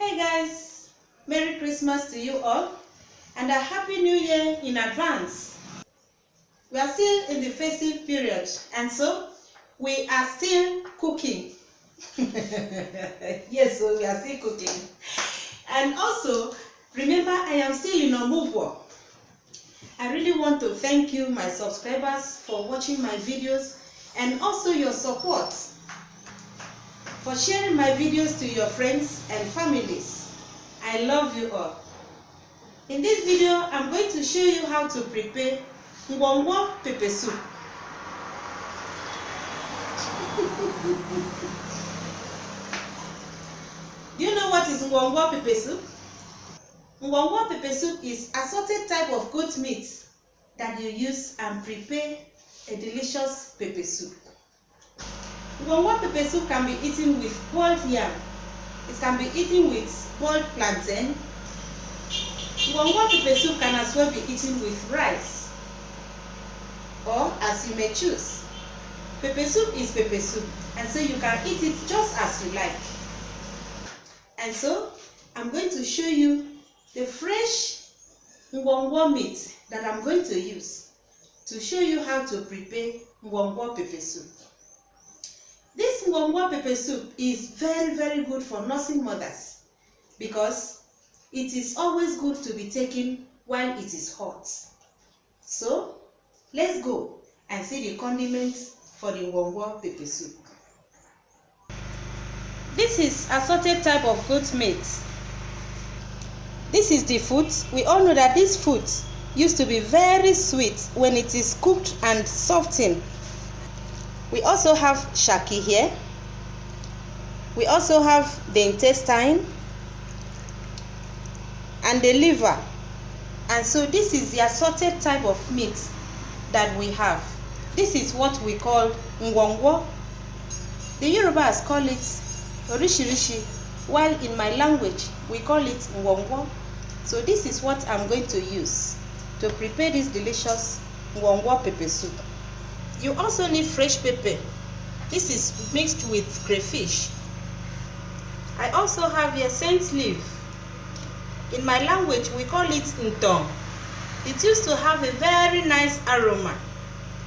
Hey guys, Merry Christmas to you all and a Happy New Year in advance. We are still in the festive period and so we are still cooking. Yes, so we are still cooking. And also, remember I am still in Nnwo-Nnwo. I really want to thank you, my subscribers, for watching my videos and also your support, for sharing my videos to your friends and families. I love you all. In this video, I'm going to show you how to prepare Nnwo-Nnwo pepper soup. Do you know what is Nnwo-Nnwo pepper soup? Nnwo-Nnwo pepper soup is assorted type of goat meat that you use and prepare a delicious pepper soup. Nnwo-Nnwo pepper soup can be eaten with boiled yam. It can be eaten with boiled plantain. Nnwo-Nnwo pepper soup can as well be eaten with rice, or as you may choose. Pepper soup is pepper soup, and so you can eat it just as you like. And so, I'm going to show you the fresh Nnwo-Nnwo meat that I'm going to use to show you how to prepare Nnwo-Nnwo pepper soup. This Nnwo-Nnwo pepper soup is very good for nursing mothers because it is always good to be taken while it is hot. So, let's go and see the condiments for the Nnwo-Nnwo pepper soup. This is assorted type of goat meat. This is the foot. We all know that this foot used to be very sweet when it is cooked and softened. We also have shaki here. We also have the intestine and the liver. And so this is the assorted type of meat that we have. This is what we call Nnwo-Nnwo. The Yorubas call it orishirishi, while in my language we call it Nnwo-Nnwo. So this is what I'm going to use to prepare this delicious Nnwo-Nnwo pepper soup. You also need fresh pepper. This is mixed with crayfish. I also have here scent leaf. In my language we call it Ntong. It used to have a very nice aroma.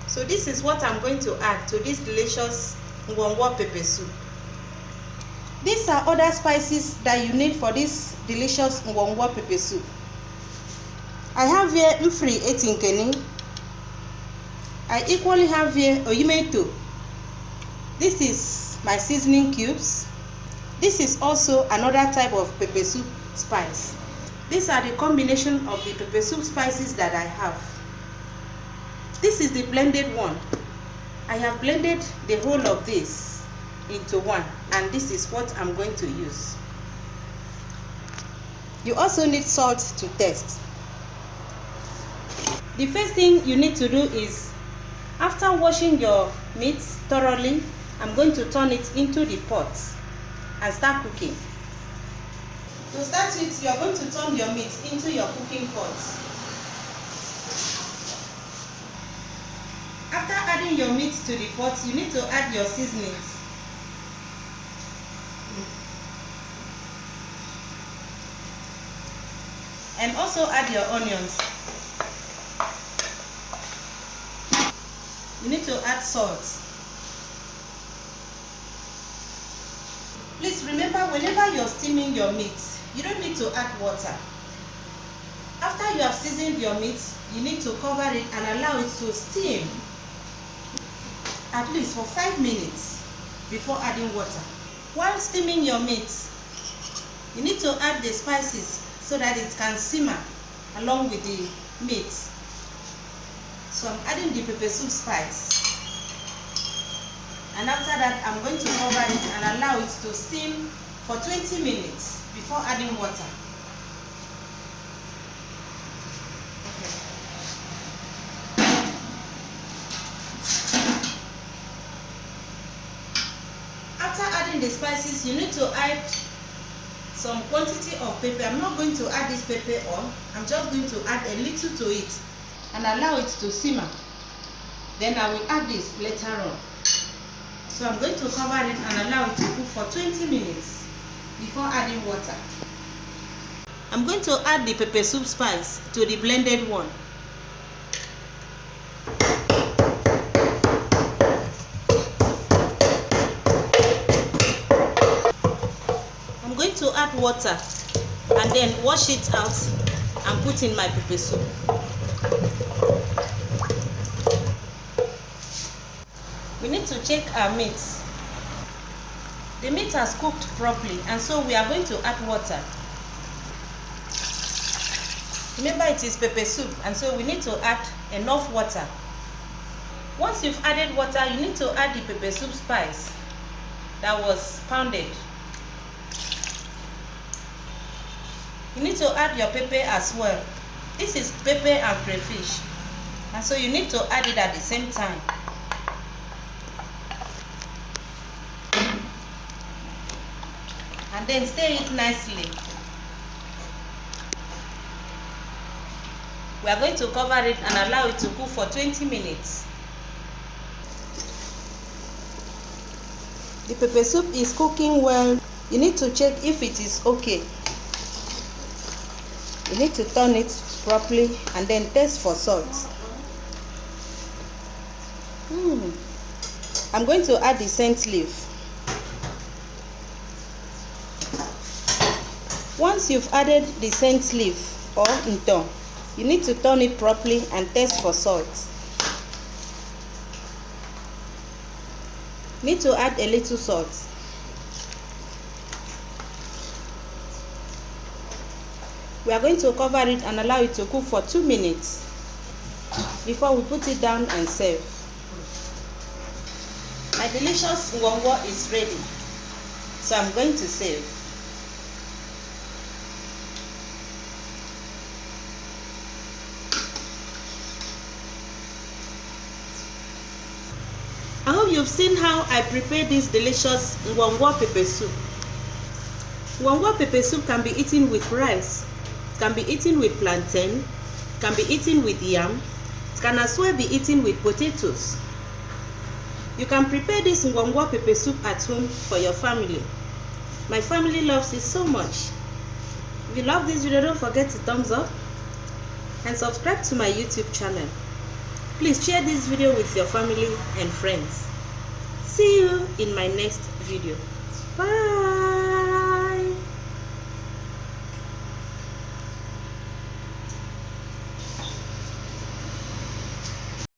So this is what I'm going to add to this delicious Nnwo-Nnwo pepper soup. These are other spices that you need for this delicious Nnwo-Nnwo pepper soup. I have here Mfri Etinkeni. I equally have here Oyimeto. This is my seasoning cubes. This is also another type of pepper soup spice. These are the combination of the pepper soup spices that I have. This is the blended one. I have blended the whole of this into one, and this is what I'm going to use. You also need salt to taste. The first thing you need to do is, after washing your meat thoroughly, I'm going to turn it into the pot and start cooking. To start with, you are going to turn your meat into your cooking pot. After adding your meat to the pot, you need to add your seasonings. And also add your onions. You need to add salt. Please remember, whenever you're steaming your meat, you don't need to add water. After you have seasoned your meat, you need to cover it and allow it to steam at least for 5 minutes before adding water. While steaming your meat, you need to add the spices so that it can simmer along with the meat. So I'm adding the pepper soup spice. And after that, I'm going to cover it and allow it to steam for 20 minutes before adding water. After adding the spices, you need to add some quantity of pepper. I'm not going to add this pepper all. I'm just going to add a little to it and allow it to simmer. Then I will add this later on. So I'm going to cover it and allow it to cook for 20 minutes. before adding water. I'm going to add the pepper soup spice to the blended one. I'm going to add water and then wash it out and put in my pepper soup. We need to check our meat. The meat has cooked properly, and so we are going to add water. Remember, it is pepper soup, and so we need to add enough water. Once you've added water, you need to add the pepper soup spice that was pounded. You need to add your pepper as well. This is pepper and crayfish, and so you need to add it at the same time. And then stir it nicely. We are going to cover it and allow it to cook for 20 minutes. The pepper soup is cooking well. You need to check if it is okay. You need to turn it properly and then taste for salt. I'm going to add the scent leaf. Once you've added the scent leaf or Nnwo-Nnwo, you need to turn it properly and taste for salt. Need to add a little salt. We are going to cover it and allow it to cook for 2 minutes before we put it down and serve. My delicious Nnwo-Nnwo is ready, so I'm going to serve. I hope you've seen how I prepare this delicious Nnwo-Nnwo pepper soup. Nnwo-Nnwo pepper soup can be eaten with rice, it can be eaten with plantain, it can be eaten with yam, it can as well be eaten with potatoes. You can prepare this Nnwo-Nnwo pepper soup at home for your family. My family loves it so much. If you love this video, don't forget to thumbs up and subscribe to my YouTube channel. Please share this video with your family and friends. See you in my next video. Bye.